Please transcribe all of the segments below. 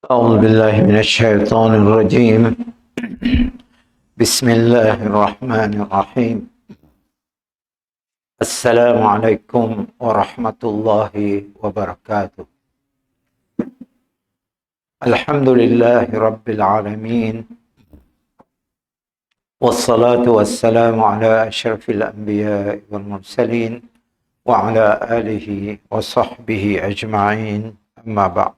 أعوذ بالله من الشيطان الرجيم. بسم الله الرحمن الرحيم. السلام عليكم ورحمة الله وبركاته. الحمد لله رب العالمين، والصلاة والسلام على أشرف الأنبياء والمرسلين وعلى آله وصحبه أجمعين، أما بعد.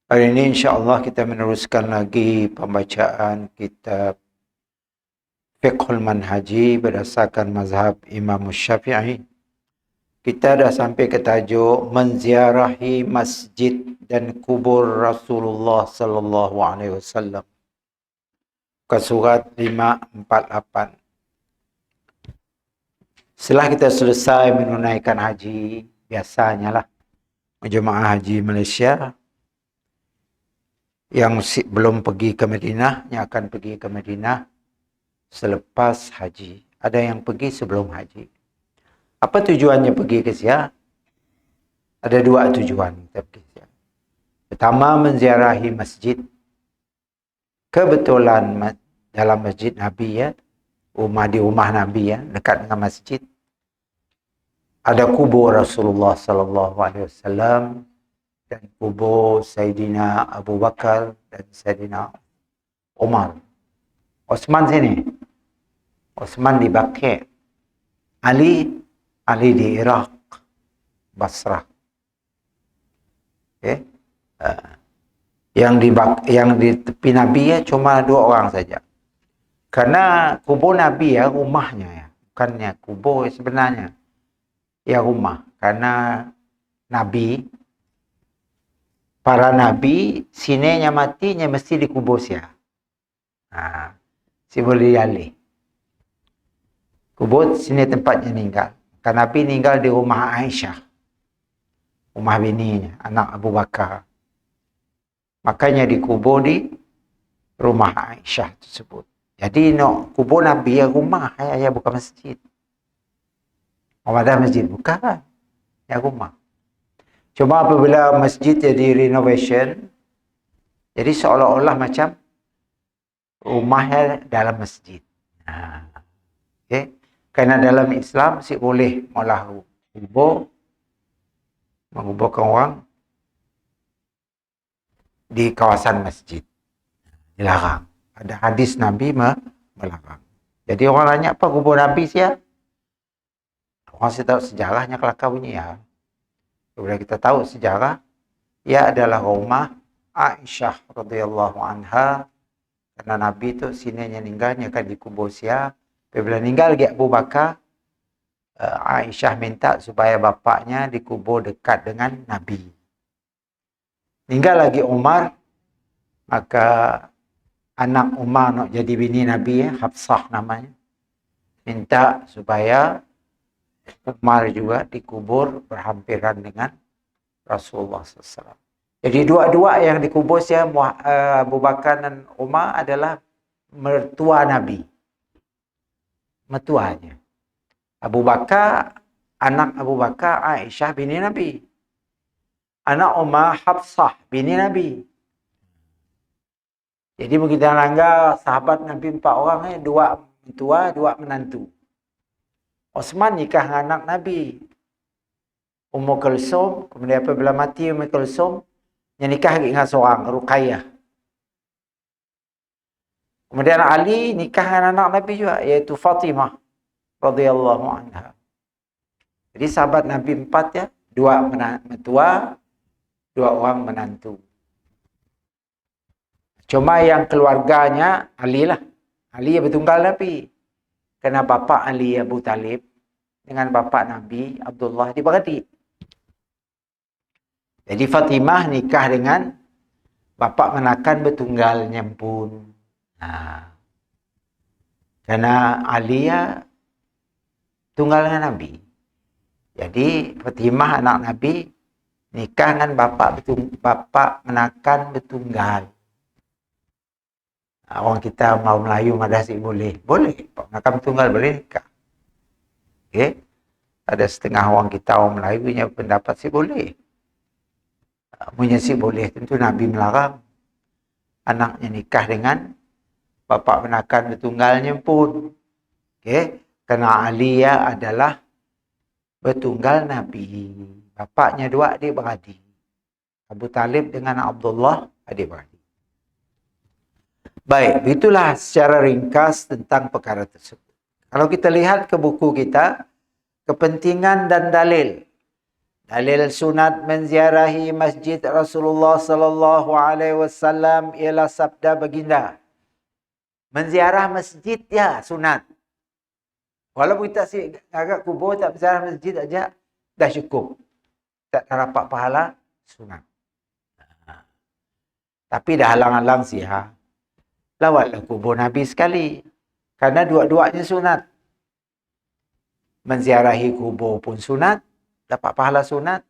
Hari ini insya-Allah kita meneruskan lagi pembacaan kitab Fiqhul Manhaji berdasarkan mazhab Imam Syafi'i. Kita dah sampai ke tajuk menziarahi masjid dan kubur Rasulullah sallallahu alaihi wasallam. Ke surat 548. Setelah kita selesai menunaikan haji, biasanya lah jemaah haji Malaysia yang belum pergi ke Madinah, yang akan pergi ke Madinah selepas haji. Ada yang pergi sebelum haji. Apa tujuannya pergi ke Siak? Ada dua tujuan kita pergi Siak. Pertama, menziarahi masjid. Kebetulan dalam masjid Nabi, ya, di rumah Nabi, ya, dekat dengan masjid, ada kubur Rasulullah sallallahu alaihi wasallam dan kubur Sayyidina Abu Bakar dan Sayyidina Umar. Osman sini. Osman di Baqi'. Ali di Iraq, Basrah. Okay. Yang di tepi Nabi, ya, cuma 2 orang saja. Karena kubur Nabi, ya, rumahnya, ya, bukannya kubur sebenarnya. Ya, rumah. Karena Nabi, para Nabi, sinenya matinya mesti dikubur sia. Si boleh dialih. Kubur sini tempatnya meninggal. Karena Nabi meninggal di rumah Aisyah. Rumah bininya, anak Abu Bakar. Makanya dikubur di rumah Aisyah tersebut. Jadi kubur Nabi, ya, rumah, ya, bukan masjid. Ada masjid? Bukan. Ya, rumah. Cuma apabila masjid jadi renovation, jadi seolah-olah macam rumahnya dalam masjid. Okay. Kerana dalam Islam boleh malah menguburkan orang di kawasan masjid. Dilarang. Ada hadis Nabi melarang. Jadi orang tanya, apa kubur Nabi siapa? Orang saya tahu sejarahnya kelakar bunyi, ya. Bila kita tahu sejarah, ia adalah rumah Aisyah radhiyallahu anha. Karena Nabi tu sinenya meninggalnya akan dikubur sia. Bila meninggal lagi Abu Bakar, Aisyah minta supaya bapaknya dikubur dekat dengan Nabi. Meninggal lagi Umar, maka anak Umar nak jadi bini Nabi, ya, Hafsah namanya, minta supaya Umar juga dikubur berhampiran dengan Rasulullah SAW. Jadi dua-dua yang dikubur ya, Abu Bakar dan Umar adalah mertua Nabi. Mertuanya. Abu Bakar, anak Abu Bakar, Aisyah bini Nabi. Anak Umar, Hafsah bini Nabi. Jadi begitu langgar sahabat Nabi 4 orang, 2 mertua, 2 menantu. Osman nikah dengan anak Nabi, Ummu Kulsum. Kemudian apabila mati Ummu Kulsum, yang nikah dengan seorang, Ruqayyah. Kemudian Ali nikah dengan anak Nabi juga, iaitu Fatimah radhiyallahu anha. Jadi sahabat Nabi 4, ya, 2 mertua, 2 orang menantu. Cuma yang keluarganya Ali lah. Ali yang bertunggal Nabi. Kerana bapa Ali Abu Talib dengan bapa Nabi Abdullah diberadik. Jadi Fatimah nikah dengan bapa menakan bertunggalnya pun. Kerana Ali, ya, tunggal dengan Nabi. Jadi Fatimah anak Nabi nikah dengan bapa menakan bertunggal. Orang kita mau Melayu madasi boleh. Boleh. Menakan bertunggal boleh nikah. Okay. Ada setengah orang kita orang Melayu punya pendapat boleh. Menyesik boleh, tentu Nabi melarang anaknya nikah dengan bapa menakan bertunggalnya pun. Okey, kerana Ali adalah bertunggal Nabi. Bapaknya dua adik-beradik. Abu Talib dengan Abdullah adik-beradik. Baik, itulah secara ringkas tentang perkara tersebut. Kalau kita lihat ke buku kita, kepentingan dan dalil. Dalil sunat menziarahi masjid Rasulullah sallallahu alaihi wasallam ialah sabda baginda. Menziarah masjid sunat. Walaupun kita agak kubur tak menziarah masjid aja dah cukup. Tak dapat pahala sunat. Tapi dah halang-halang lawatlah kubur Nabi sekali. Karena dua-duanya sunat. Menziarahi kubur pun sunat, dapat pahala sunat.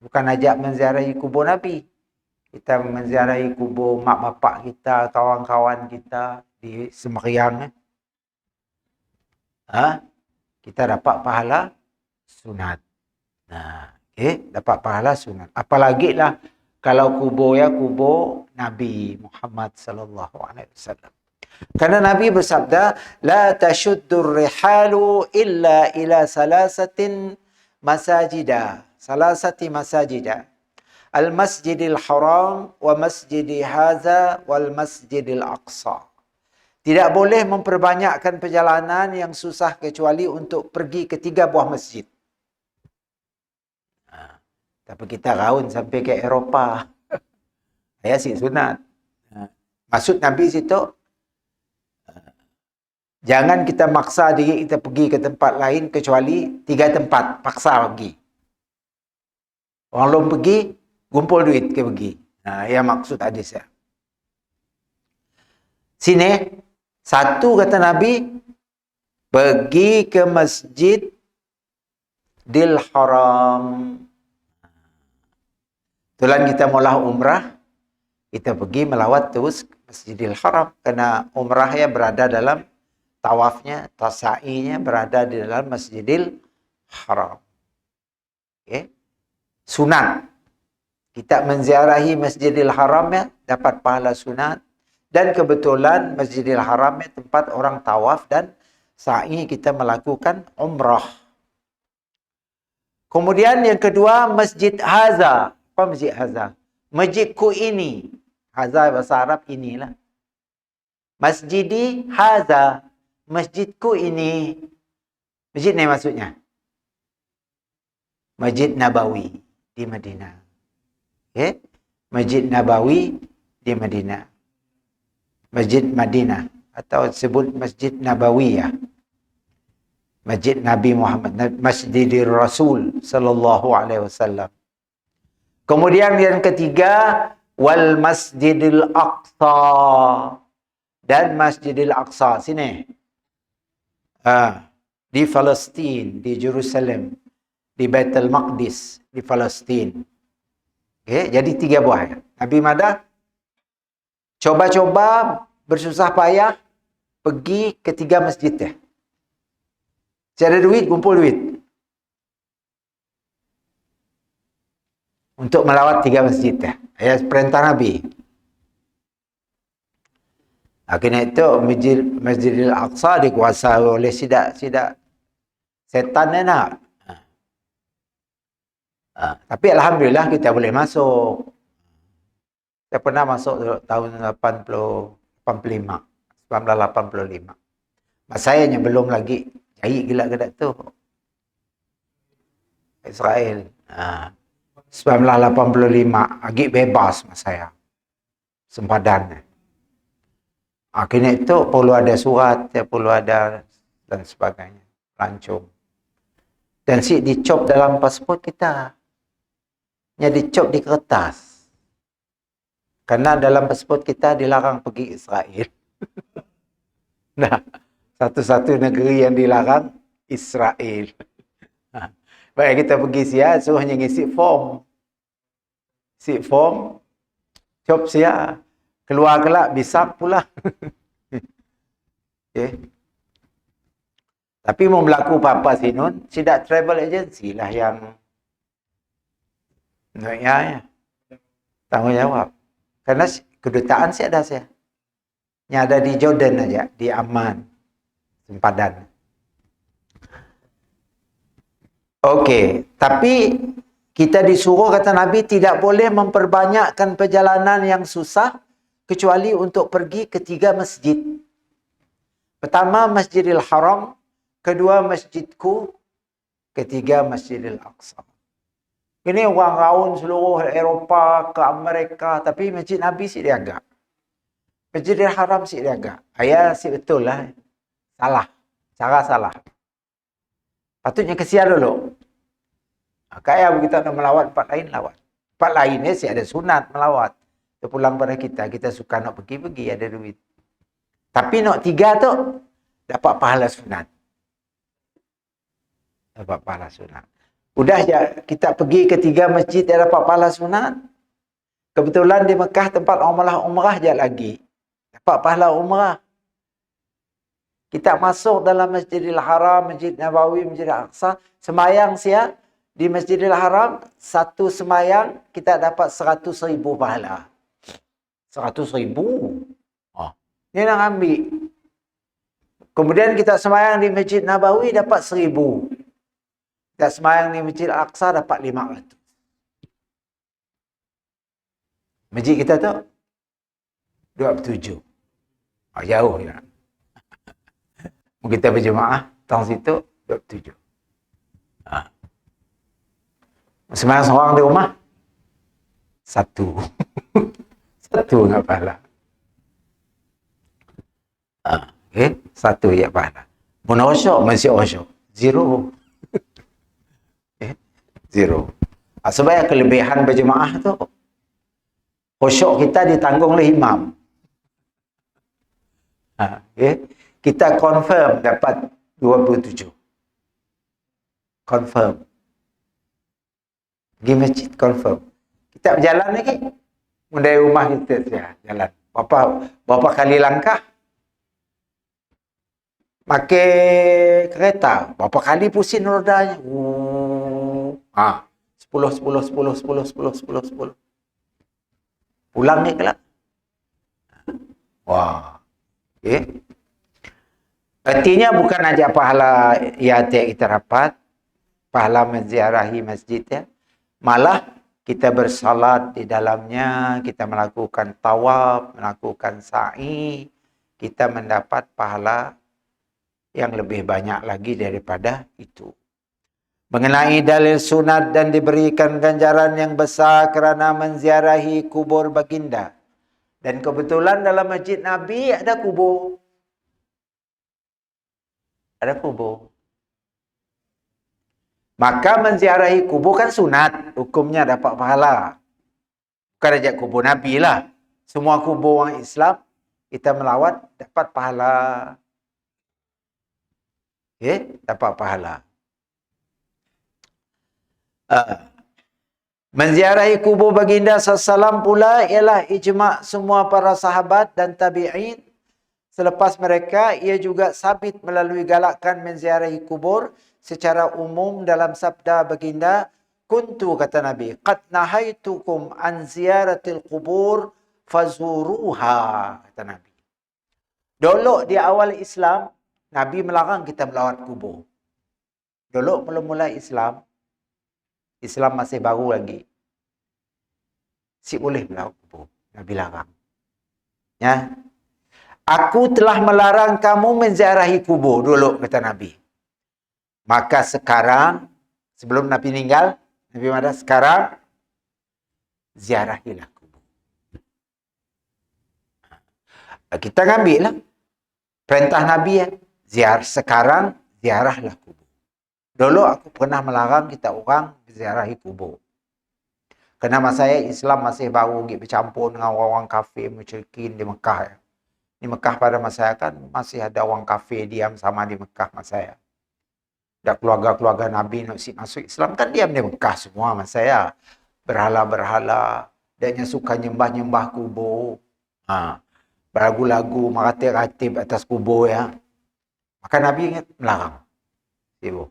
Bukan ajak menziarahi kubur Nabi. Kita menziarahi kubur mak bapak kita, kawan-kawan kita di semeriang. Kita dapat pahala sunat. Dapat pahala sunat. Apalagi lah kalau kubur Nabi Muhammad sallallahu alaihi wasallam. Karena Nabi bersabda, la tashuddur rihalu illa ila salasati masajida. Al-Masjidil Haram wa Masjidi Hadza wal Masjidil Aqsa. Tidak boleh memperbanyakkan perjalanan yang susah kecuali untuk pergi ke 3 buah masjid. Tapi kita raun sampai ke Eropah. Sunat. Maksud Nabi situ, jangan kita maksa diri kita pergi ke tempat lain kecuali 3 tempat. Paksa pergi. Orang belum pergi, kumpul duit ke pergi. Yang maksud hadis ya. Sini, satu kata Nabi, pergi ke Masjid Dil Haram. Tulan kita mula umrah, kita pergi melawat terus Masjidil Haram. Kerana umrah berada dalam tawafnya, tasa'inya berada di dalam Masjidil Haram. Sunat. Kita menziarahi Masjidil Haram dapat pahala sunat. Dan kebetulan Masjidil Haram tempat orang tawaf dan sa'i kita melakukan umrah. Kemudian yang kedua, Masjid Hadza. Apa Masjid Hadza? Masjidku ini. Hadza bahasa Arab inilah. Masjidi Hadza. Masjidku ini. Masjid ni maksudnya? Masjid Nabawi di Madinah. Masjid Nabawi di Madinah. Masjid Madinah atau sebut Masjid Nabawiyah. Masjid Nabi Muhammad, Masjidir Rasul sallallahu alaihi wasallam. Kemudian yang ketiga, wal Masjidil Aqsa. Dan Masjidil Aqsa sini. Di Palestin, di Jerusalem, di Baitul Maqdis, di Palestin. Jadi 3 buah. Nabi Madah coba-coba bersusah payah pergi ke 3 masjid ya. Cari duit, kumpul duit. Untuk melawat 3 masjid ya. Perintah Nabi. Akhirnya itu Masjidil Aqsa dikuasai oleh sidak setan nak. Tapi Alhamdulillah kita boleh masuk. Saya pernah masuk tahun 1985. Masanya belum lagi jahit gelak-gelak tu. Israel. 1985. Agak bebas masaya. Sempadan. Akhirnya itu perlu ada surat, perlu ada dan sebagainya. Lancung. Dan dicop dalam pasport kita. Dicop di kertas. Karena dalam pasport kita dilarang pergi Israel. Nah, satu-satu negeri yang dilarang Israel. Baik, kita pergi suruh hanya ngisi form. Isi form, cop keluar kelak, bisa pula. Tapi mau berlaku apa-apa sinun, sidak travel agency lah yang Tanggungjawab. Karena kedutaan sih ada saya. Yang ada di Jordan aja, di Amman, sempadan. Oke, tapi kita disuruh kata Nabi tidak boleh memperbanyakkan perjalanan yang susah kecuali untuk pergi ke 3 masjid. Pertama Masjidil Haram, kedua Masjidku, ketiga Masjidil Aqsa. Ini orang raun seluruh Eropah ke Amerika, tapi Masjid Nabi si dia agak. Masjidil Haram si dia agak. Ayah si betul lah. Salah. Cara salah. Patutnya kesian dulu. Kayak kita nak melawat tempat lain, lawat. Tempat lain ni si ada sunat melawat. Dia pulang pada kita suka nak pergi-pergi, ada duit. Tapi nak 3 tu, dapat pahala sunat. Dapat pahala sunat. Udah ya, kita pergi ke 3 masjid, dia dapat pahala sunat. Kebetulan di Mekah tempat umrah je lagi. Dapat pahala umrah. Kita masuk dalam Masjidil Haram, Masjid Nabawi, Masjid Al-Aqsa. Semayang siap di Masjidil Haram, satu semayang kita dapat 100,000 pahala. 100,000. Oh, ni nak ambil. Kemudian kita semayang di Masjid Nabawi dapat 1,000. Kita semayang di Masjid Al-Aqsa dapat 500. Masjid kita tu 27. Oh, jauh ya. Kita berjemaah tang situ 27. Semayang seorang di rumah 1. 1 nak pahala. Okay, 1 ya pahala. Mun osyok masih osyok 0. 0. Sebab kelebihan berjemaah tu, khusyuk kita ditanggung oleh imam. Okay. Kita confirm dapat 27. Confirm. Pergi masjid confirm. Kita berjalan lagi. Dari rumah kita jalan. Berapa kali langkah? Pakai kereta. Berapa kali pusing rodanya? 10. Pulang ni kelak. Wah. Okay. Artinya bukan aja pahala ya kita dapat, pahala menziarahi masjid ya. Malah kita bersalat di dalamnya, kita melakukan tawaf, melakukan sa'i, kita mendapat pahala yang lebih banyak lagi daripada itu. Mengenai dalil sunat dan diberikan ganjaran yang besar kerana menziarahi kubur baginda. Dan kebetulan dalam masjid Nabi ada kubur. Ada kubur. Maka menziarahi kubur kan sunat. Hukumnya dapat pahala. Bukan saja kubur Nabi lah. Semua kubur orang Islam, kita melawat dapat pahala. Okay? Dapat pahala. Menziarahi kubur baginda SAW pula ialah ijma' semua para sahabat dan tabi'in. Selepas mereka, ia juga sabit melalui galakan menziarahi kubur secara umum dalam sabda baginda, kuntu kata Nabi, qad nahaitukum an ziyaratil kubur fazuruha, kata Nabi. Dulu di awal Islam, Nabi melarang kita melawat kubur. Dulu mula-mula Islam masih baru lagi. Si boleh melawat kubur. Nabi larang. Ya. Aku telah melarang kamu menziarahi kubur dulu, kata Nabi. Maka sekarang, sebelum Nabi meninggal, Nabi Muhammad sekarang, ziarahilah kubur. Kita ngambil lah. Perintah Nabi ya. Sekarang, ziarahlah kubur. Dulu aku pernah melarang kita orang ziarahi kubur. Kerana masa saya Islam masih baru bercampur dengan orang-orang kafir musyrikin di Mekah. Ya. Di Mekah pada masa saya kan masih ada orang kafir diam sama di Mekah masa saya. Dan keluarga-keluarga Nabi nak masuk Islam kan diam di Mekah semua masa saya. Berhala-berhala. Dan yang suka nyembah-nyembah kubur. Berlagu-lagu, meratib-ratib atas kubur ya. Maka Nabi ingat melarang. Ibu.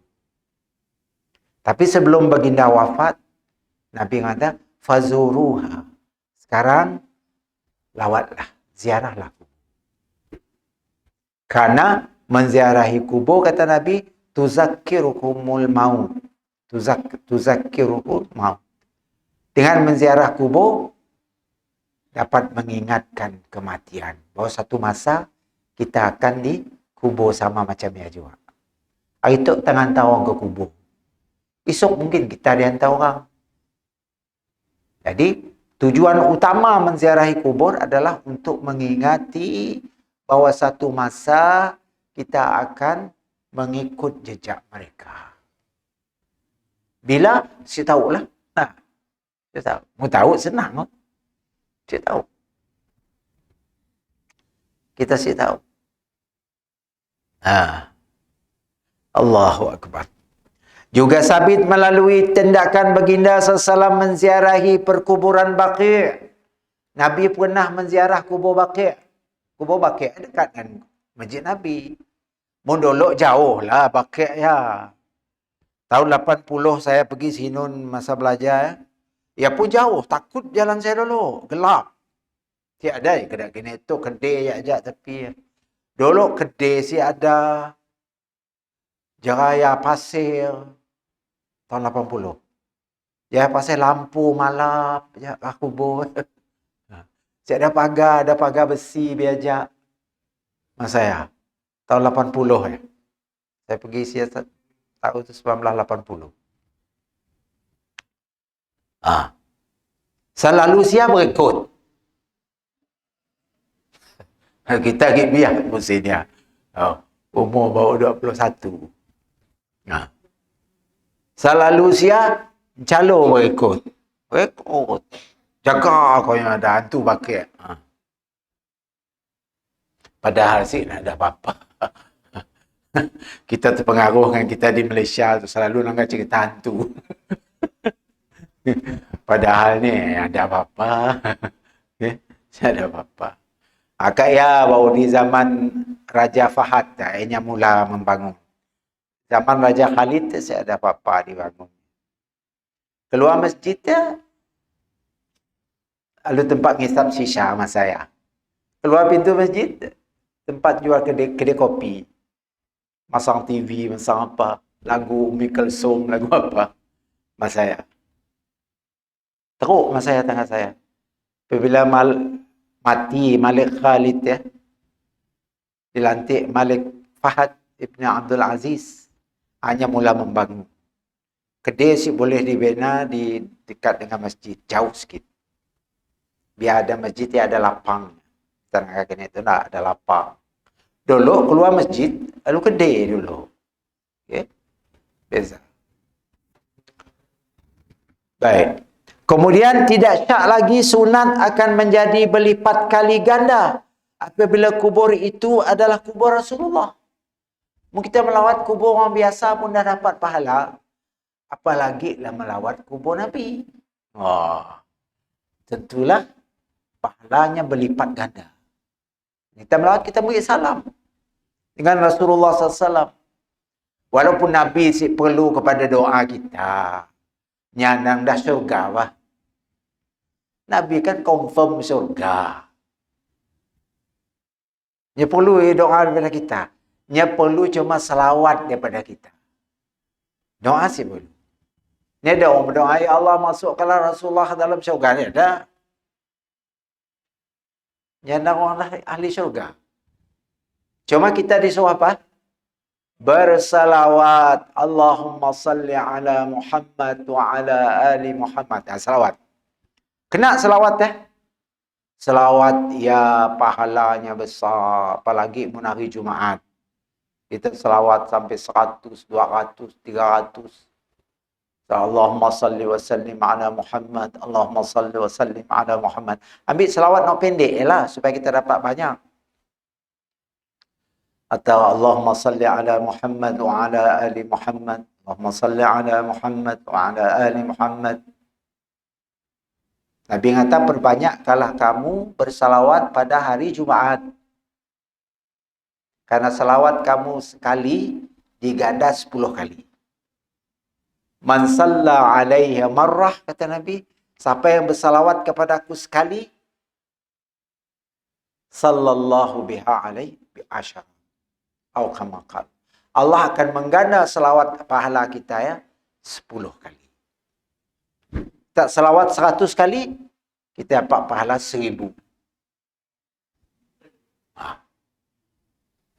Tapi sebelum baginda wafat, Nabi kata, fazuruha. Sekarang lawatlah, ziarahlah. Karena menziarahi kubur, kata Nabi, tuzakkirukumul maut. Tuzakkirukumul maut. Dengan menziarah kubur, dapat mengingatkan kematian. Bahawa satu masa, kita akan dikubur sama macam dia juga. Hari tu tengah hantar orang ke kubur. Esok mungkin kita dihantar orang. Jadi, tujuan utama menziarahi kubur adalah untuk mengingati bahawa satu masa kita akan mengikut jejak mereka. Bila? Saya tahulah. Nah, saya tahu. Mau tahu senang. Saya tahu. Kita saya tahu. Allahu Akbar. Juga sabit melalui tindakan baginda SAW menziarahi perkuburan Baqi'. Nabi pernah menziarah kubur Baqi'. Kubur Baqi' dekat dengan Masjid Nabi. Mondolok jauh lah Baqi' ya. Tahun 80 saya pergi Sinun masa belajar. Ya pun jauh. Takut jalan saya dulu. Gelap. Tiada kedai kini tu kedai aja tapi dulu kedai si ada. Jaraya pasir. Tahun 80. Ya pasir lampu malap. Ya kubur. Saya ada pagar besi biajak. Masa saya. Tahun 80 ya. Saya pergi siasat tahun 1980. Selalu siap berikut. Kita pergi biar musimnya. Umur baru 21. Selalu siap calon berikut. Berikut. Jaga kau yang ada hantu Baqi'. Padahal sih tak ada apa-apa. Kita terpengaruh dengan kita di Malaysia tu selalu nak cerita hantu. Padahal ni ada apa-apa. Tak ada apa-apa. Akak ya baru di zaman Raja Fahad akhirnya mula membangun. Zaman Raja Khalid saya ada apa-apa dibangun. Keluar masjid ya. Lalu tempat ngisap shisha sama saya. Keluar pintu masjid, tempat jual kedai kopi. Masang TV, masang apa. Lagu Umi Kulsum, lagu apa. Mas saya. Teruk mas saya tengah saya. Apabila mati Malik Khalid ya. Dilantik Malik Fahad Ibn Abdul Aziz. Hanya mula membangun. Kedai sih boleh dibina di dekat dengan masjid. Jauh sikit. Biar ada masjid, ya ada lapang. Tengah kaki itu nak ada lapang. Dulu keluar masjid, lalu kedai dulu. Okay? Beza. Baik. Kemudian tidak syak lagi sunat akan menjadi berlipat kali ganda apabila kubur itu adalah kubur Rasulullah. Kita melawat kubur orang biasa pun dah dapat pahala. Apalagi lah melawat kubur Nabi. Tentulah pahalanya berlipat ganda. Kita melawat, kita beri salam dengan Rasulullah SAW. Walaupun Nabi si perlu kepada doa kita. Nyandang dah syurga lah. Nabi kan confirm syurga. Dia perlu doa daripada kita. Dia perlu cuma selawat daripada kita. Doa sih perlu. Dia ada orang berdoa, ya Allah masukkanlah Rasulullah dalam syurga. Dia ada. Nyandang orang ahli syurga. Cuma kita disuruh apa? Bersalawat. Allahumma salli ala Muhammad wa ala ali Muhammad. Salawat. Kena salawat ya. Salawat ya pahalanya besar. Apalagi hari Jumaat. Kita salawat sampai 100, 200, 300. Allahumma salli wa sallim ala Muhammad. Allahumma salli wa sallim ala Muhammad. Ambil salawat nak pendek lah supaya kita dapat banyak. Atau Allahumma salli ala Muhammad wa ala ali Muhammad. Allahumma salli ala Muhammad wa ala ali Muhammad. Nabi kata perbanyakkanlah kamu bersalawat pada hari Jumaat. Karena salawat kamu sekali diganda 10 kali. Man salla alaihi marrah, kata Nabi, Siapa yang bersalawat kepada aku sekali, sallallahu biha alaih bi asyar. Atau kama qala. Allah akan mengganda selawat pahala kita 10 kali. Tak selawat 100 kali, kita dapat pahala 1000.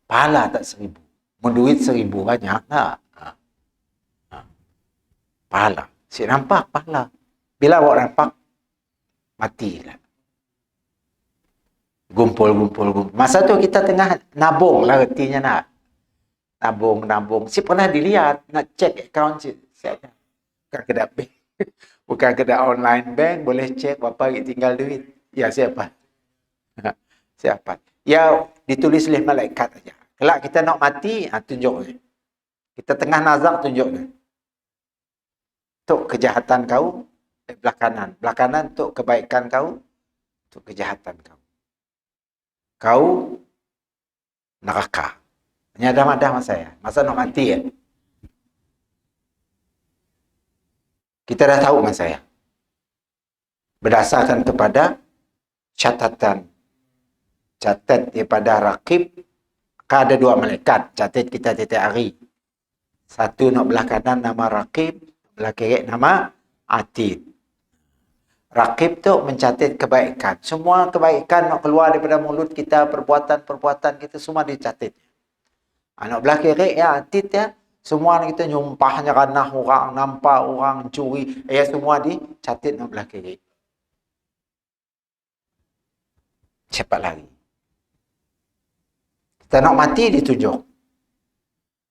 Pahala tak 1000. Menduit 1000 banyak tak? Pahala. Si nampak pahala. Bila awak nampak, matilah. Gumpul. Masa tu kita tengah nabung lah artinya nak. Nabung. Si pernah dilihat, nak cek akaun si. Bukan kedai bank. Bukan kedai online bank, boleh cek berapa hari tinggal duit. Ya, siapa? Siapa? Ya, ditulis oleh malaikat aja. Kelak kita nak mati, tunjuk. Kita tengah nazak, tunjuk. Untuk kejahatan kau, belah kanan. Belah kanan untuk kebaikan kau, untuk kejahatan kau. Kau neraka. Ini ada masa ya. Masa nak mati ya. Kita dah tahu masa ya. Berdasarkan kepada catatan. Catat daripada Raqib. Ada 2 malaikat. Catat kita tiap hari. Satu nak belah kanan nama Raqib. Belah kiri nama Atid. Raqib tu mencatat kebaikan. Semua kebaikan nak keluar daripada mulut kita, perbuatan-perbuatan kita semua dicatat. Anak belah kiri Atid ya. Semua kita nyumpahnya ranah orang, nampak orang, curi. Semua dicatat nak belah kiri. Cepat lagi. Kita nak mati ditunjuk.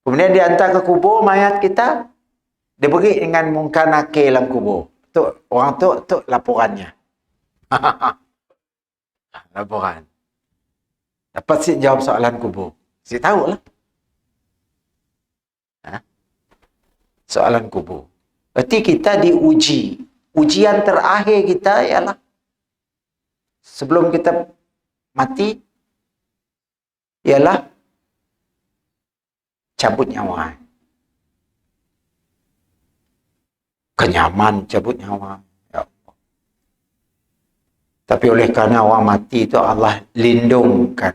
Kemudian dihantar ke kubur mayat kita. Dia beri dengan munkar nakir dalam kubur. Orang tu laporannya. Laporan. Dapat si jawab soalan kubur. Si tahu lah. Soalan kubur. Berarti kita diuji. Ujian terakhir kita ialah sebelum kita mati ialah cabut nyawa. Kenyaman cabut nyawa. Ya Allah. Tapi oleh kerana orang mati itu Allah lindungkan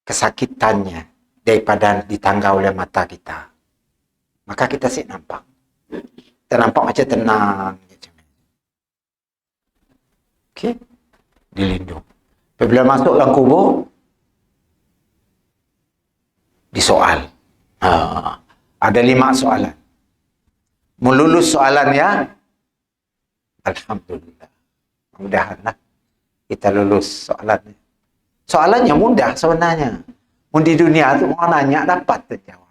kesakitannya daripada ditangga oleh mata kita. Maka kita nampak. Kita nampak macam tenang. Okey. Dilindung. Apabila masuk dalam kubur, disoal. Ada 5 soalan. Melulus soalan ya, alhamdulillah. Mudah-mudahan kita lulus soalannya. Soalannya mudah sebenarnya. Di dunia tu orang nanya dapat terjawab.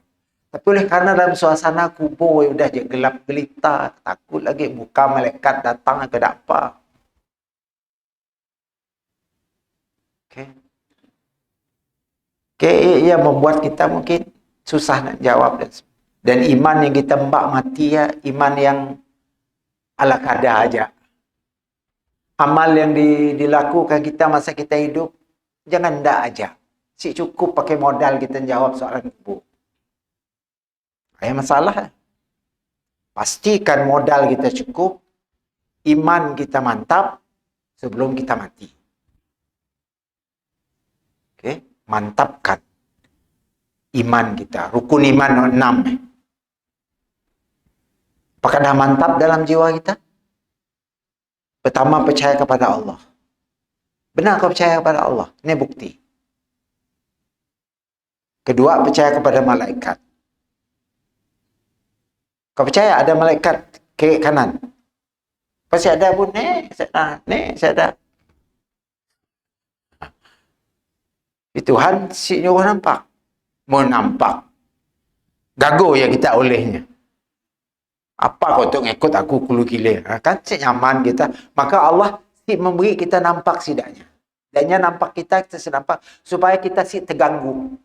Tapi oleh kerana dalam suasana kubur sudah je gelap gelita, takut lagi muka malaikat datang ke apa. Okey, ia membuat kita mungkin susah nak jawab. Dan iman yang kita mbak mati ya, iman yang ala kadar aja. Amal yang dilakukan kita masa kita hidup, jangan ndak aja. Si cukup pakai modal kita jawab soalan kubur. Masalah. Pastikan modal kita cukup, iman kita mantap sebelum kita mati. Okey, mantapkan iman kita. Rukun iman 6. Apakah dah mantap dalam jiwa kita? Pertama, percaya kepada Allah. Benar kau percaya kepada Allah? Ini bukti. Kedua, percaya kepada malaikat. Kau percaya ada malaikat kiri kanan? Pasti ada pun. Saya ada. Tuhan si nyuruh nampak. Mau nampak. Gago yang kita olehnya. Apa kau tu ngikut aku kulu gila? Kan si nyaman kita. Maka Allah si memberi kita nampak sidaknya. Dan nampak kita nampak supaya kita si terganggu.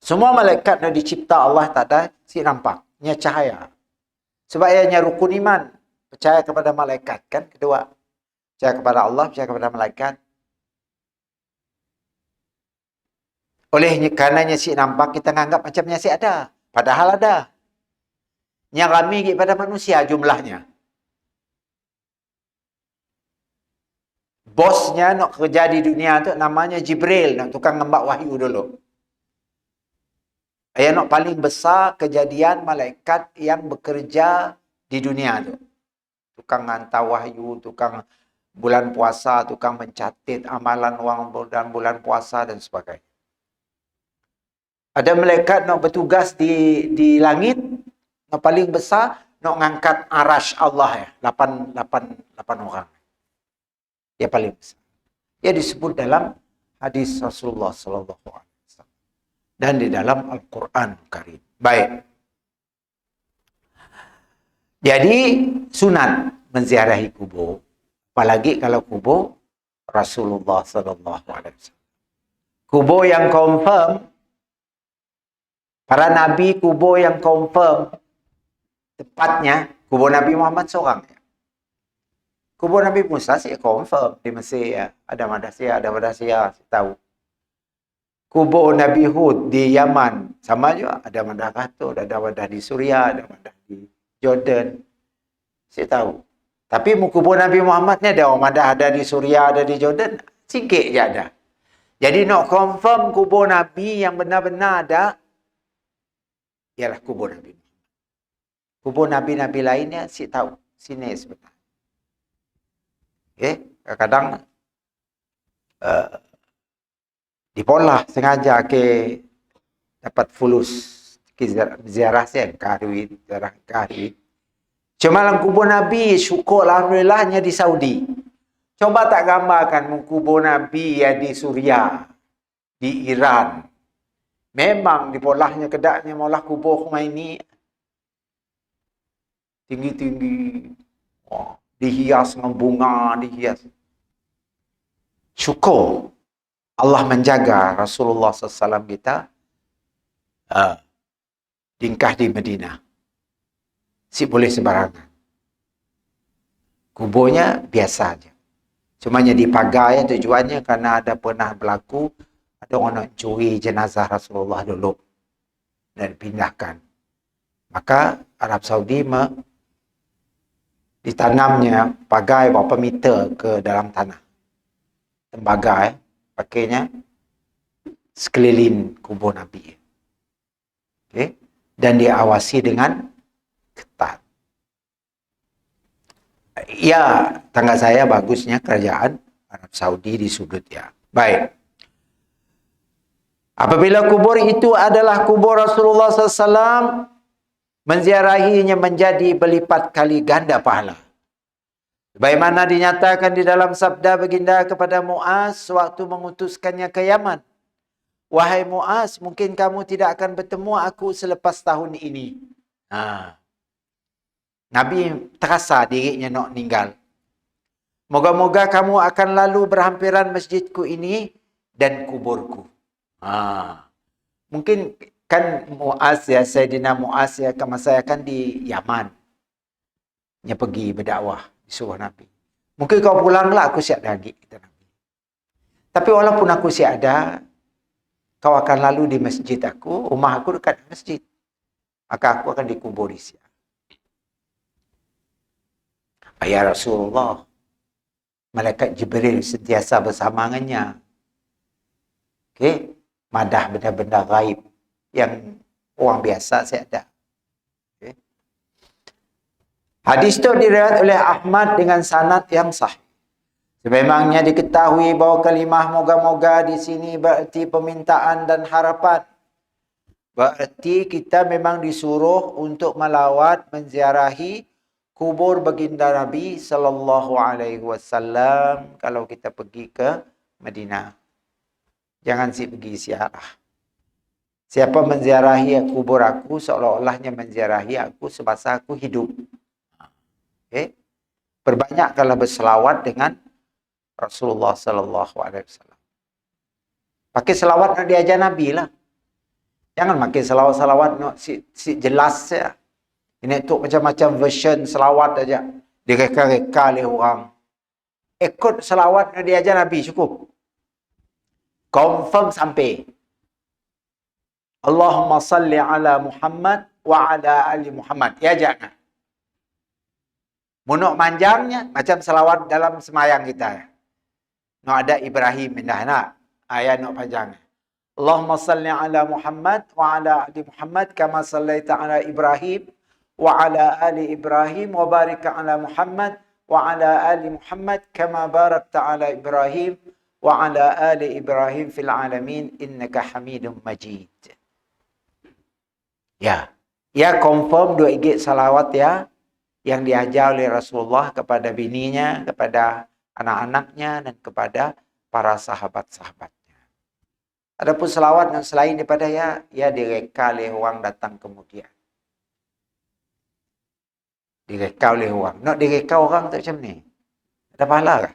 Semua malaikat yang dicipta Allah tak ada si nampak. Nya cahaya. Sebab ianya rukun iman. Percaya kepada malaikat kan. Kedua. Percaya kepada Allah, percaya kepada malaikat. Olehnya karenanya si nampak kita menganggap macamnya si ada. Padahal ada. Yang ramai pada manusia jumlahnya. Bosnya nak kerja di dunia tu namanya Jibril, nak tukang ngembak wahyu dulu. Yang paling besar kejadian malaikat yang bekerja di dunia tu. Tukang hantar wahyu, tukang bulan puasa, tukang mencatat amalan orang bulan puasa dan sebagainya. Ada malaikat nak bertugas di langit, nak paling besar nak ngangkat arash Allah ya, 8 orang. Yang paling besar. Ia disebut dalam hadis Rasulullah sallallahu alaihi wasallam dan di dalam Al-Qur'an Karim. Baik. Jadi sunat menziarahi kubur, apalagi kalau kubur Rasulullah sallallahu alaihi wasallam. Kubur yang confirm, para nabi kubur yang confirm tepatnya kubur Nabi Muhammad seorang. Kubur Nabi Musa saya confirm di Mesir ya. Ada Madasya, saya tahu. Kubur Nabi Hud di Yaman sama juga, ada Madah Khatun, ada Madah di Suria, ada Madah di Jordan. Saya tahu. Tapi kubur Nabi Muhammad ni ada Madah ada di Suria, ada di Jordan, sikit je ada. Jadi nak confirm kubur Nabi yang benar-benar ada ialah kubur Nabi. Kubur Nabi-Nabi lainnya saya tahu. Sini sebentar. Okay. Kadang-kadang dipolah sengaja ke dapat fulus ke ziarah saya kahwi ziarah kahwi. Cuma dalam kubur Nabi syukur alhamdulillahnya di Saudi. Coba tak gambarkan kubur Nabi ya di Suria, di Iran. Memang dipolahnya kedaknya maulah kubur Khomeini tinggi-tinggi. Wah. Dihias dengan bunga, dihias. Syukur Allah menjaga Rasulullah SAW kita tingkah di Madinah. Si boleh sembarangan. Kuburnya biasa aja. Cumanya dipagar ya tujuannya karena ada pernah berlaku ada orang nak curi jenazah Rasulullah dulu dan dipindahkan. Maka Arab Saudi ditanamnya pagar berapa meter ke dalam tanah. Tembaga pakainya sekeliling kubur Nabi. Okay? Dan diawasi dengan ketat. Ya, tangga saya bagusnya kerajaan Arab Saudi di sudut ya. Baik. Apabila kubur itu adalah kubur Rasulullah SAW, menziarahinya menjadi berlipat kali ganda pahala. Bagaimana dinyatakan di dalam sabda baginda kepada Muaz waktu mengutuskannya ke Yaman. Wahai Muaz, mungkin kamu tidak akan bertemu aku selepas tahun ini. Nabi terasa dirinya nak meninggal. Moga-moga kamu akan lalu berhampiran masjidku ini dan kuburku. Mungkin kan Muaz ya, Sayyidina Muaz ya, masa saya kan di Yaman. Dia pergi berdakwah, disuruh Nabi. Mungkin kau pulanglah, aku siap lagi, kata Nabi. Tapi walaupun aku siap ada, kau akan lalu di masjid aku, rumah aku dekat masjid. Maka aku akan dikubur di siap. Ya Rasulullah, Malaikat Jibril sentiasa bersama dengannya. Okey, madah benda-benda gaib yang orang biasa saya ada. Okay. Hadis itu diriwayatkan oleh Ahmad dengan sanad yang sahih. Sememangnya diketahui bahawa kalimah moga-moga di sini berarti permintaan dan harapan. Berarti kita memang disuruh untuk melawat, menziarahi kubur baginda Nabi sallallahu alaihi wasallam kalau kita pergi ke Madinah. Jangan pergi ziarah. Siapa menziarahi kubur aku seolah-olahnya menziarahi aku semasa aku hidup. Okay. Perbanyakkanlah berselawat dengan Rasulullah sallallahu alaihi wasallam. Pakai selawat nak diajar Nabi lah. Jangan pakai selawat-selawat nak si jelas ya. Ini tu macam-macam version selawat aja. Direka-reka oleh orang. Ikut selawat nak diajar Nabi cukup. Confirm sampai. Allahumma salli ala Muhammad wa ala ali Muhammad. Ya jangan. Munuk manjangnya macam selawat dalam semayang kita. No ada Ibrahim dah nak. Ayat no panjang. Allahumma salli ala Muhammad wa ala ali Muhammad kama sallaita ala Ibrahim wa ala ali Ibrahim wa barik ala Muhammad wa ala ali Muhammad kama barakta ala Ibrahim wa ala ali Ibrahim fil alamin innaka Hamidum Majid. Ya. Ya confirm 2 igit salawat ya yang diajar oleh Rasulullah kepada bininya, kepada anak-anaknya dan kepada para sahabat-sahabatnya. Adapun selawat yang selain daripada ya direka oleh orang datang kemudian. Direka oleh orang. Nak direka orang tak macam ni. Ada pahala kah?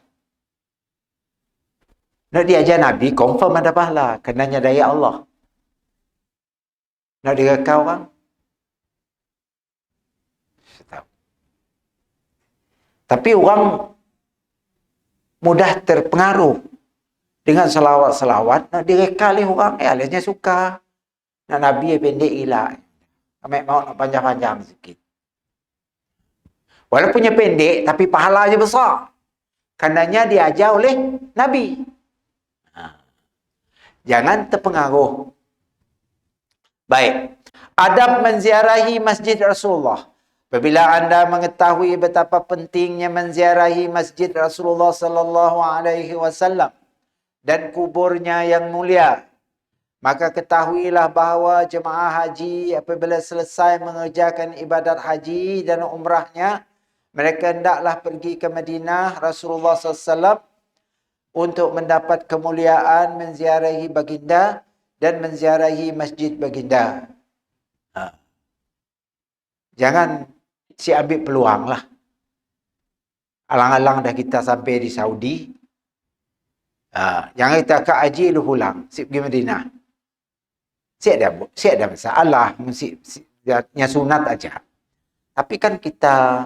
Nak diajar Nabi, confirm ada pahala. Kenanya daya Allah. Nak direka orang? Saya tahu. Tapi orang mudah terpengaruh dengan selawat-selawat, nak direka oleh orang, aliasnya suka. Nak Nabi pendek gila. Kami mau nak panjang-panjang sikit. Walaupunnya pendek, tapi pahalanya besar. Karenanya diajar oleh Nabi. Jangan terpengaruh. Baik. Adab menziarahi masjid Rasulullah. Apabila anda mengetahui betapa pentingnya menziarahi masjid Rasulullah sallallahu alaihi wasallam dan kuburnya yang mulia, maka ketahuilah bahawa jemaah haji apabila selesai mengerjakan ibadat haji dan umrahnya, mereka hendaklah pergi ke Madinah Rasulullah SAW untuk mendapat kemuliaan menziarahi baginda dan menziarahi masjid baginda. Jangan si ambil peluang lah. Alang-alang dah kita sampai di Saudi. Jangan kita ke haji lu pulang. Si pergi Madinah. Si ada masalah. Nya sunat aja. Tapi kan kita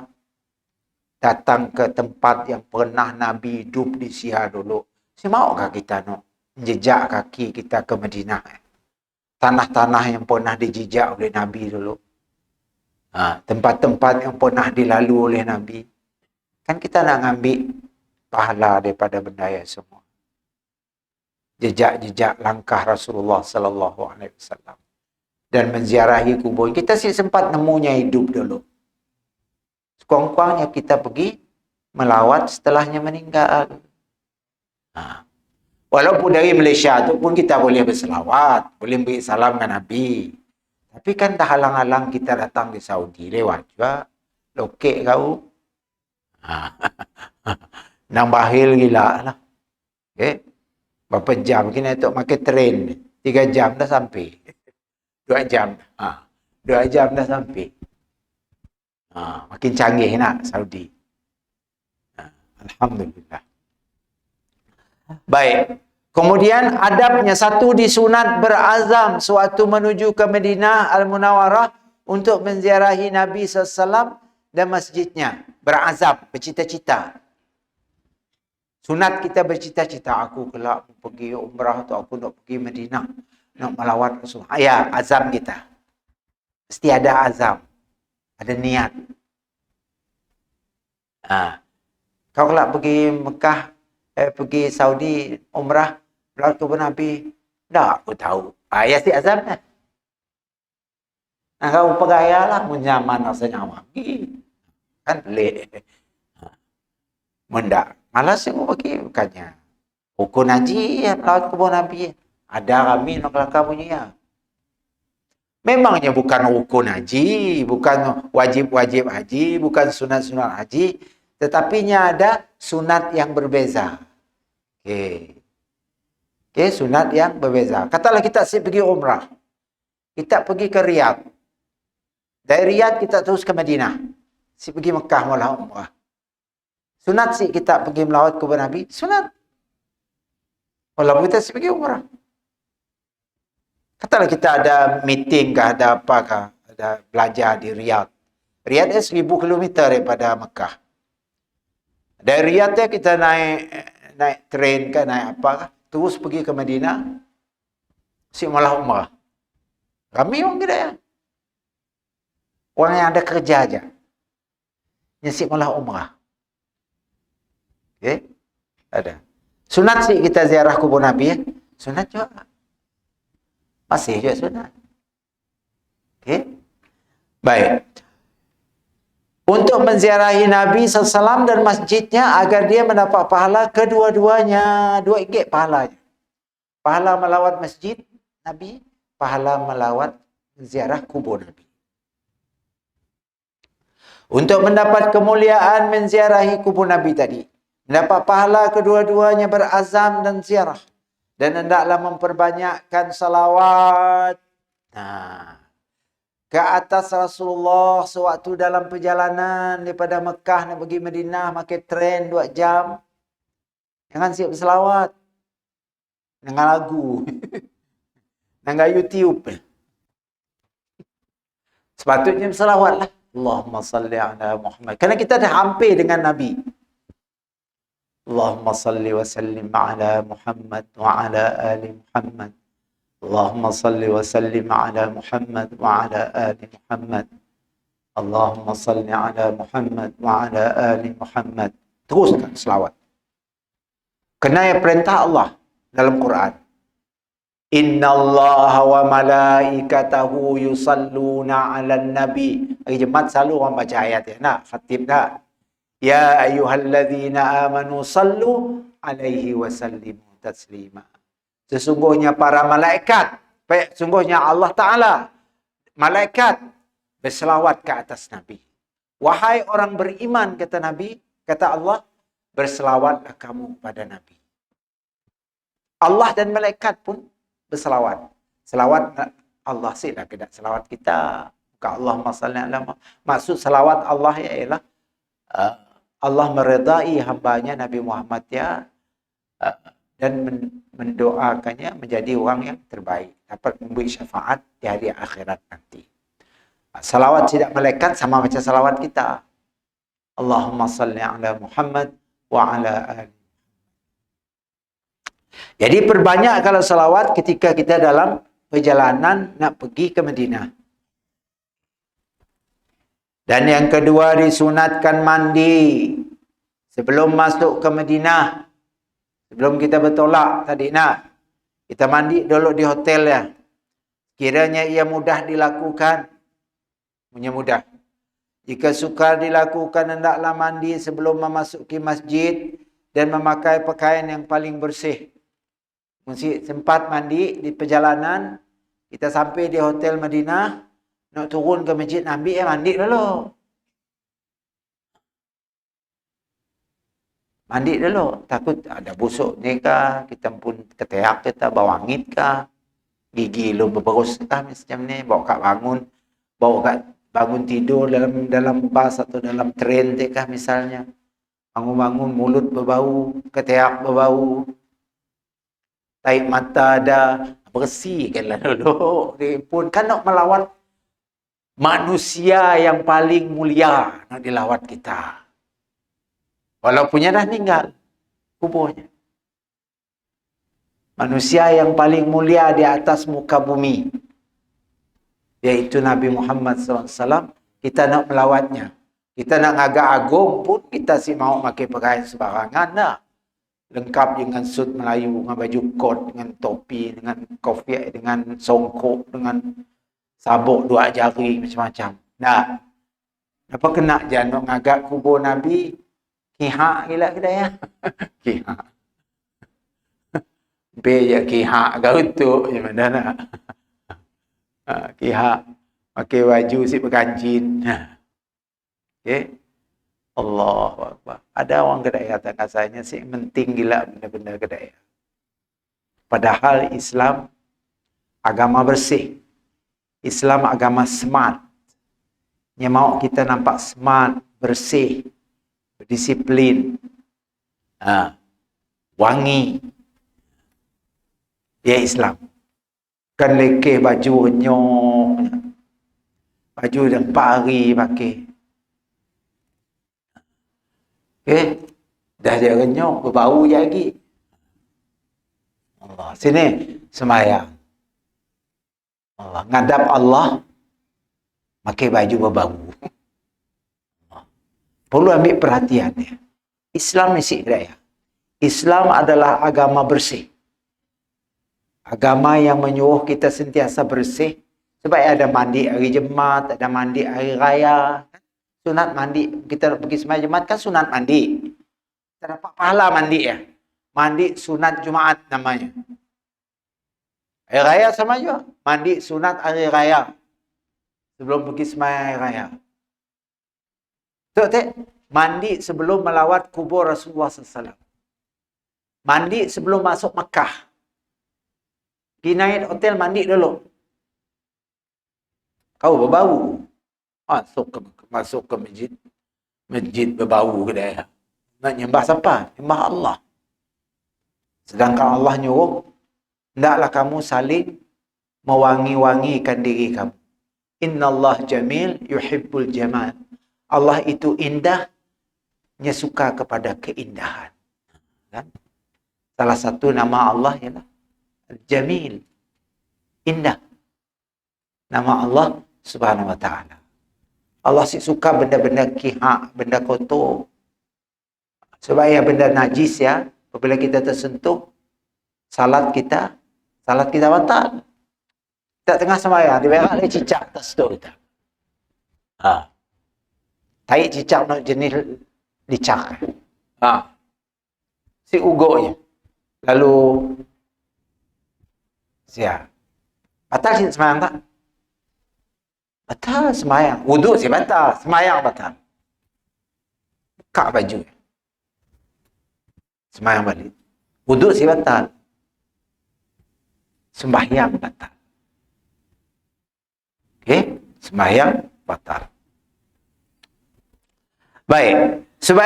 datang ke tempat yang pernah Nabi hidup di Sia dulu. Si maukah kita nak jejak kaki kita ke Madinah? Tanah-tanah yang pernah dijejak oleh Nabi dulu. Tempat-tempat yang pernah dilalui oleh Nabi. Kan kita nak ambil pahala daripada benda yang semua. Jejak-jejak langkah Rasulullah sallallahu alaihi wasallam dan menziarahi kubur. Kita sih sempat nemunya hidup dulu. Sekurang-kurangnya kita pergi melawat setelahnya meninggal. Walaupun dari Malaysia tu pun kita boleh berselawat, boleh beri salam dengan Nabi. Tapi kan dah halang-halang kita datang di Saudi lewat juga. Lokek kau. Nang bahil gila lah. Okay. Berapa jam kita nak pakai train? 3 jam dah sampai. 2 jam. 2 jam dah sampai. Makin canggih nak Saudi. Alhamdulillah. Baik. Kemudian adabnya satu disunat berazam sewaktu menuju ke Madinah Al-Munawwarah untuk menziarahi Nabi SAW dan masjidnya. Berazam, bercita-cita. Sunat kita bercita-cita, aku kelak pergi umrah atau aku nak pergi Madinah, nak melawat Rasulullah. Ya, azam kita. Mesti ada azam. Ada niat. Kau kelak pergi Mekah, pergi Saudi umrah, melawat kubur Nabi. Tak, aku tahu. Ya si azam kan. Kau pergaya lah, menyaman rasanya pergi. Kan pelik. Mendak. Malas yang pergi bukannya. Rukun haji ya, melawat kubur Nabi. Ada kami nak kelakar punya ya. Memangnya bukan rukun haji, bukan wajib-wajib haji, bukan sunat-sunat haji, tetapinya ada sunat yang berbeza. Okey, sunat yang berbeza. Katalah kita pergi umrah. Kita pergi ke Riyadh. Dari Riyadh kita terus ke Madinah. Pergi Mekah malah umrah. Sunat sih kita pergi melawat kubur Nabi. Sunat. Walaupun kita pergi umrah. Katalah kita ada meeting kah, ada apa kah, ada belajar di Riyadh. Riyadh 1000 kilometer daripada Mekah. Dari Riyadh kita naik train kah, naik apa kah, terus pergi ke Madinah. Si malah umrah. Kami orang kita ya. Orang yang ada kerja aja. Nyesik malah umrah. Okey? Ada. Sunat sih kita ziarah kubur Nabi ya. Sunat juga. Masih juga sunat. Okey? Baik. Untuk menziarahi Nabi SAW dan masjidnya agar dia mendapat pahala kedua-duanya. RM2 pahalanya. Pahala melawat masjid Nabi, pahala melawat ziarah kubur Nabi. Untuk mendapat kemuliaan menziarahi kubur Nabi tadi, mendapat pahala kedua-duanya berazam dan ziarah. Dan hendaklah memperbanyakkan salawat ke atas Rasulullah sewaktu dalam perjalanan daripada Mekah nak pergi Madinah, pakai tren 2 jam. Jangan siap berselawat. Dengan lagu. Dengan YouTube. Sepatutnya berselawatlah. Allahumma salli ala Muhammad. Kerana kita dah hampir dengan Nabi. Allahumma salli wa sallim ala Muhammad wa ala ali Muhammad. Allahumma salli wa sallim ala Muhammad wa ala ali Muhammad. Allahumma salli ala Muhammad wa ala ali Muhammad. Teruskan selawat. Kena perintah Allah dalam Quran. Inna Allah wa malaikatahu yusalluna ala nabi. Hari Jumaat selalu orang baca ayat ya. Nak khatib tak? Ya ayyuhalladzina amanu sallu alaihi wa sallimu taslima. Sesungguhnya para malaikat, sesungguhnya Allah Ta'ala, malaikat berselawat ke atas Nabi. Wahai orang beriman, kata Nabi, kata Allah, berselawatlah kamu pada Nabi. Allah dan malaikat pun berselawat. Selawat Allah sih dah kena selawat kita. Bukan Allahumma salli ala Muhammad. Maksud selawat Allah ialah Allah meredai hambanya Nabi Muhammad ya, dan mendoakannya menjadi orang yang terbaik, dapat memberi syafaat di hari akhirat nanti. Salawat tidak malaikat sama macam salawat kita. Allahumma salli ala Muhammad wa ala ali. Jadi perbanyak kalau salawat ketika kita dalam perjalanan nak pergi ke Madinah. Dan yang kedua, disunatkan mandi sebelum masuk ke Madinah. Sebelum kita bertolak tadi nak, kita mandi dulu di hotel ya. Kiranya ia mudah dilakukan. Punya mudah. Jika sukar dilakukan, hendaklah mandi sebelum memasuki masjid dan memakai pakaian yang paling bersih. Mesti sempat mandi di perjalanan, kita sampai di hotel Madinah, nak turun ke masjid Nabi, mandi dulu. Mandi dulu, takut ada busuk ni kah, kita pun keteak kita, bau angin kah, gigi lu berberus kah macam ni, bawa kat bangun, bawa kat bangun tidur dalam bas atau dalam tren kah misalnya. Bangun-bangun mulut berbau, keteak berbau, taik mata ada, bersihkanlah dulu. Dia pun kan nak melawat manusia yang paling mulia, nak dilawat kita. Walaupun dah meninggal kuburnya. Manusia yang paling mulia di atas muka bumi, yaitu Nabi Muhammad SAW, kita nak melawatnya. Kita nak agak agung pun, kita si mau pakai pakaian sembarangan dah. Lengkap dengan suit Melayu, dengan baju kot, dengan topi, dengan kopiah, dengan songkok, dengan sabuk 2 jari, macam-macam. Nah, apa kena jangan agak kubur Nabi, kihak gila kita ya. Kihak. Beja kihak kau tu macam mana nak. Kihak pakai baju si berkancin. Okey. Allahu Akbar. Ada orang kedai kata kasarnya si penting gila benda-benda kedai. Padahal Islam agama bersih. Islam agama smart. Yang mau kita nampak smart, bersih, berdisiplin, wangi. Ya Islam. Kan lekeh baju renyok. Baju yang 4 hari pakai. Okey. Dah dia renyok, berbau je lagi. Allah. Sini, sembahyang. Allah. Ngadap Allah. pakai baju berbau. Perlu ambil perhatian ya. Islam ni hidayah. Islam adalah agama bersih. Agama yang menyuruh kita sentiasa bersih. Sebab ada mandi hari Jumaat, ada mandi hari raya. Sunat mandi, kita pergi sembahyang Jumaat kan sunat mandi. Kita dapat pahala mandi ya. Mandi sunat Jumaat namanya. Hari raya sama juga. Mandi sunat hari raya. Sebelum pergi sembahyang hari raya. Tengok, mandi sebelum melawat kubur Rasulullah SAW. Mandi sebelum masuk Mekah. Pergi naik hotel, mandi dulu. Kau berbau. Masuk ke masjid. Masjid berbau ke dia. Nak nyembah siapa? Nyembah Allah. Sedangkan Allah nyuruh, hendaklah kamu saling mewangi-wangikan diri kamu. Innallah jamil yuhibbul jamal. Allah itu indahnya suka kepada keindahan. Kan? Salah satu nama Allah ialah Al-Jamil. Indah. Nama Allah Subhanahu wa ta'ala. Allah suka benda-benda kihak, benda kotor. Sebab yang benda najis ya, apabila kita tersentuh, salat kita batal. Tak tengah sembahyang, dia berak dia cicak atas tu kita. Tai cicak nak jenis licak. Si ugoknya. Lalu batal si sembahyang tak? Batal sembahyang. Wuduk si batal, sembahyang batal. Buka baju. Sembahyang balik. Wuduk si batal. Sembahyang batal. Okey, sembahyang batal. Baik. Sebab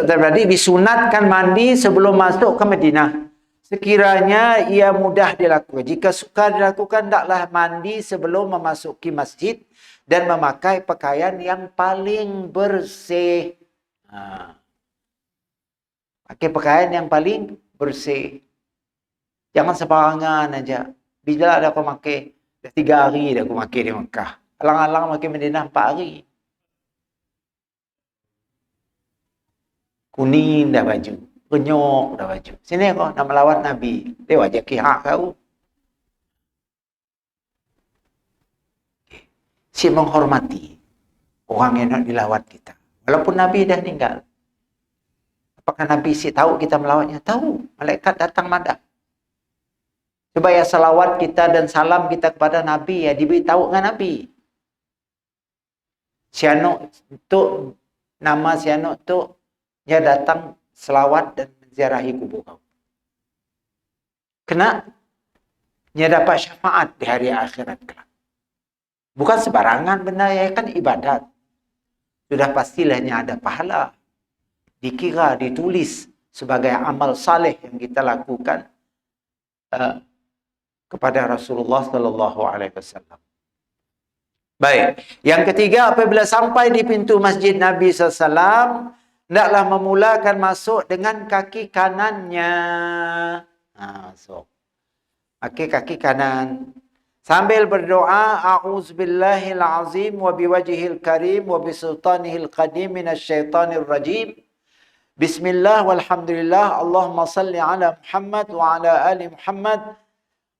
dalam tadi disunatkan mandi sebelum masuk ke Madinah. Sekiranya ia mudah dilakukan. Jika sukar dilakukan, hendaklah mandi sebelum memasuki masjid dan memakai pakaian yang paling bersih. Pakai pakaian yang paling bersih. Jangan sembarangan aja. Bila ada aku pakai, dah 3 hari dah aku pakai di Mekah. Alang-alang pakai Madinah 4 hari. Kuning dah baju. Penyok dah baju. Sini kau nak melawat Nabi. Dia wajah kihak kau. Si menghormati orang yang nak dilawat kita. Walaupun Nabi dah meninggal. Apakah Nabi si tahu kita melawatnya? Tahu. Malaikat datang madap. Supaya salawat kita dan salam kita kepada Nabi ya diberitahu dengan Nabi. Sianuk tu, nama Sianuk tu, dia datang selawat dan menziarahi kubur kau. Kena dia dapat syafaat di hari akhirat kelak. Bukan sebarangan benda ya, kan ibadat. Sudah pastilahnya ada pahala. Dikira, ditulis sebagai amal saleh yang kita lakukan kepada Rasulullah sallallahu alaihi wasallam. Baik. Yang ketiga, apabila sampai di pintu Masjid Nabi SAW, hendaklah memulakan masuk dengan kaki kanannya. Masuk. Pakai kaki kanan. Sambil berdoa, A'udzubillahil azim wa biwajhihil karim wa bisultanihil qadim minasyaitanir rajim. Bismillah walhamdulillah. Allahumma salli ala Muhammad wa ala ali Muhammad.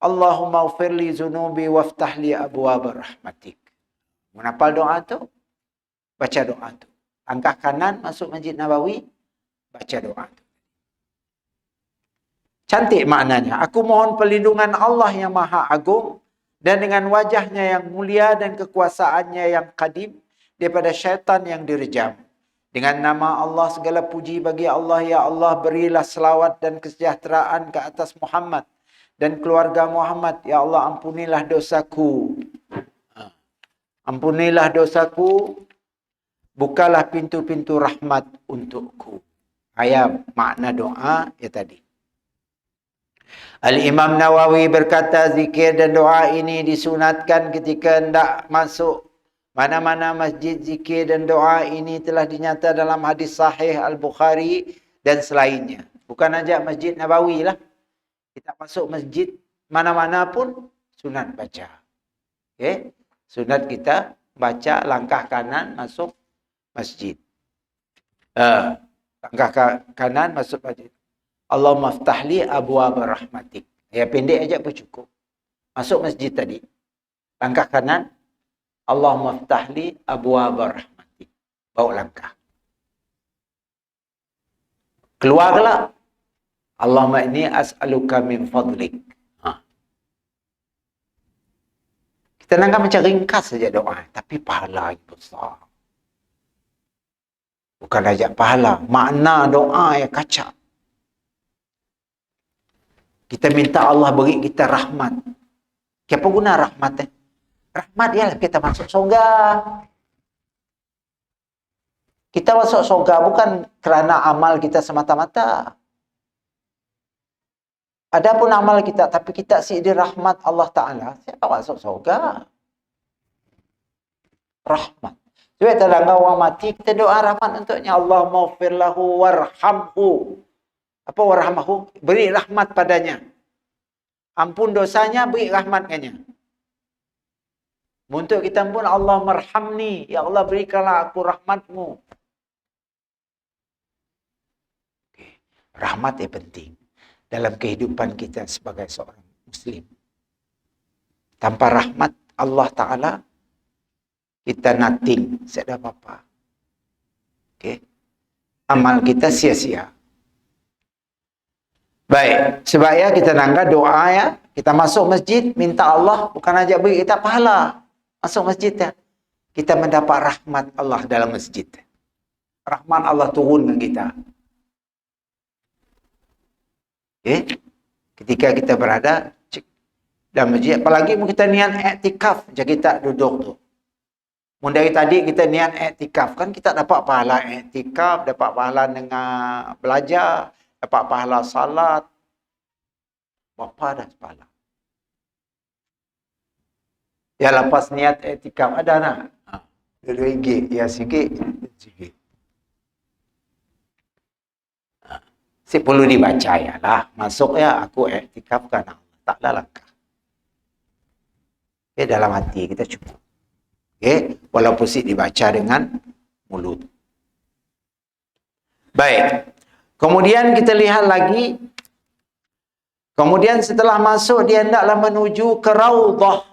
Allahumma ufirli zunubi waftahli abwaab rahmatik. Menapal doa tu? Baca doa tu. Langkah kanan masuk Masjid Nabawi, baca doa tu. Cantik maknanya. Aku mohon perlindungan Allah yang Maha Agung dan dengan wajahnya yang mulia dan kekuasaannya yang qadim daripada syaitan yang direjam. Dengan nama Allah segala puji bagi Allah. Ya Allah, berilah selawat dan kesejahteraan ke atas Muhammad dan keluarga Muhammad. Ya Allah, ampunilah dosaku. Ampunilah dosaku. Bukalah pintu-pintu rahmat untukku. Ayat makna doa ya tadi. Al-Imam Nawawi berkata, zikir dan doa ini disunatkan ketika hendak masuk mana-mana masjid. Zikir dan doa ini telah dinyata dalam hadis sahih Al-Bukhari dan selainnya. Bukan aja Masjid Nabawi lah. Kita masuk masjid mana-mana pun sunat baca. Okay? Sunat kita baca langkah kanan masuk masjid. Langkah kanan masuk masjid. Allahumma ftahli abwaab rahmatik. Ya pendek aja pun cukup. Masuk masjid tadi. Langkah kanan. Allahumma ftahli abwaab rahmatik. Bawa langkah. Keluar kelak. Allahumma inni as'aluka min fadlik. Kita nak macam ringkas saja doa. Tapi pahala yang besar. Bukan saja pahala. Makna doa yang kacak. Kita minta Allah beri kita rahmat. Apa guna rahmat? Rahmat ialah kita masuk surga. Kita masuk surga bukan kerana amal kita semata-mata. Adapun amal kita, tapi kita si di rahmat Allah Ta'ala, siapa masuk surga? Rahmat. Jadi tadangga orang mati, kita doa rahmat untuknya. Allah maghfir lahu warhamhu. Apa warhamhu? Beri rahmat padanya. Ampun dosanya, beri rahmat katanya. Untuk kita pun Allah marhamni. Ya Allah berikanlah aku rahmatmu. Okay. Rahmat yang penting dalam kehidupan kita sebagai seorang Muslim. Tanpa rahmat Allah Ta'ala, kita nothing. Tak ada apa-apa. Okay. Amal kita sia-sia. Baik, sebab kita nangga doa ya, kita masuk masjid, minta Allah, bukan aja beri kita pahala. Masuk masjid ya, kita mendapat rahmat Allah dalam masjid. Rahmat Allah turun ke kita. Okay. Ketika kita berada dalam masjid, apalagi kita niat iktikaf, macam kita duduk tu. Dari tadi kita niat iktikaf, kan kita dapat pahala iktikaf, dapat pahala dengan belajar, dapat pahala salat. Berapa dah pahala? Ya lepas niat iktikaf ada nak? RM2, ya sikit. Perlu dibaca ya lah. Masuk ya aku iktikaf kan Allah. Taklah langkah. Okay, dalam hati kita cukup. Okay, walaupun dibaca dengan mulut. Baik. Kemudian kita lihat lagi. Kemudian setelah masuk dia hendaklah menuju ke Raudhah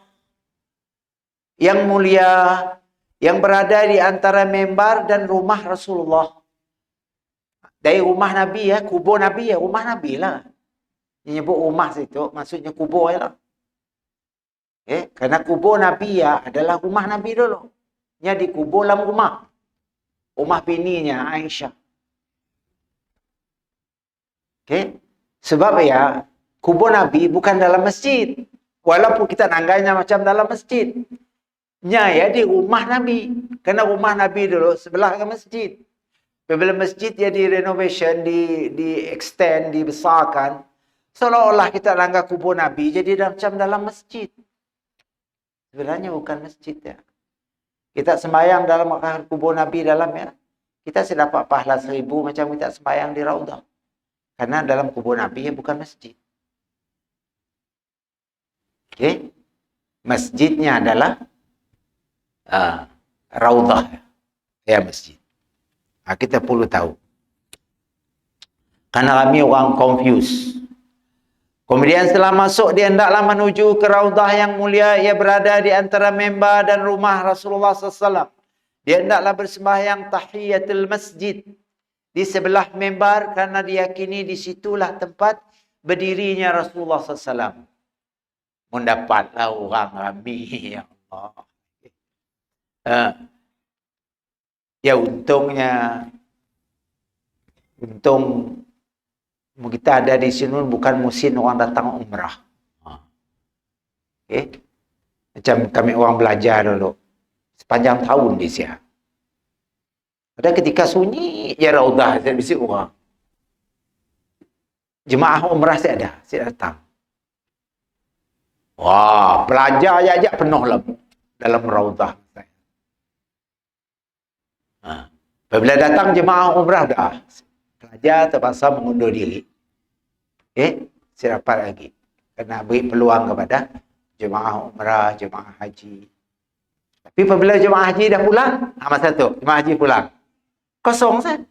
yang mulia yang berada di antara mimbar dan rumah Rasulullah. Dari rumah Nabi ya, kubur Nabi ya, rumah Nabi lah. Dia nyebut rumah situ, maksudnya kubur ya lah. Kerana kubur Nabi ya adalah rumah Nabi dulu. Dia dikubur dalam rumah. Rumah bininya Aisyah. Sebab ya, kubur Nabi bukan dalam masjid. Walaupun kita nangganya macam dalam masjid. Ya di rumah Nabi. Kerana rumah Nabi dulu sebelah dengan masjid. Bila masjid dia di-renovation, di-extend, dibesarkan. Seolah-olah kita langgar kubur Nabi jadi macam dalam masjid. Sebenarnya bukan masjid ya. Kita sembahyang dalam kubur Nabi dalam ya. Kita sudah dapat pahala 1000 macam kita sembahyang di Raudhah. Karena dalam kubur Nabi ya bukan masjid. Okay. Masjidnya adalah Raudhah. Ya masjid. Kita perlu tahu. Karena kami orang confused. Kemudian setelah masuk, dia hendaklah menuju ke Raudhah yang mulia. Ia berada di antara mimbar dan rumah Rasulullah SAW. Dia hendaklah bersembahyang tahiyatul masjid di sebelah mimbar karena diyakini di situlah tempat berdirinya Rasulullah SAW. Mendapatlah orang ramai, ya Allah. Ya untungnya, untung kita ada di sini bukan musim orang datang umrah. Okay. Macam kami orang belajar dulu. Sepanjang tahun di sini. Ada ketika sunyi, ya Raudhah, saya bisik orang. Jemaah umrah saya ada, saya datang. Wah, pelajar aja penuh lah dalam Raudhah. Apabila datang jemaah umrah dah. Pelajar terpaksa mengundur diri. Saya dapat lagi. Kena beri peluang kepada jemaah umrah, jemaah haji. Tapi apabila jemaah haji dah pulang, masa tu jemaah haji pulang, kosong saja.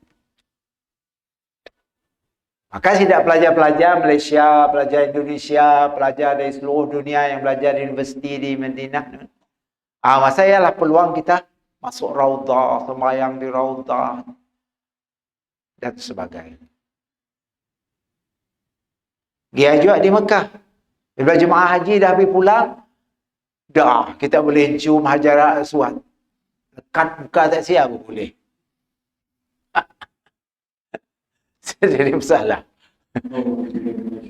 Maka tidak pelajar-pelajar Malaysia, pelajar Indonesia, pelajar dari seluruh dunia yang belajar di universiti di Madinah, masa ialah peluang kita masuk Raudah, sembahyang di Raudah dan sebagainya. Dia juga di Mekah. Bila jemaah haji dah habis pulang, dah kita boleh cium Hajar Aswad. Dekat muka tak siap pun boleh. Jadi masalah.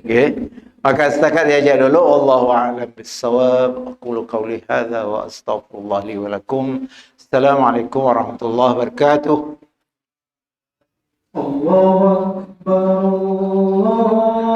Okay. Maka setakat diajak dulu. Allahu a'lam bis-shawab. Aqulu qawli hadza wa astaghfirullah li wa lakum. Assalamualaikum warahmatullahi wabarakatuh. Allahu akbar.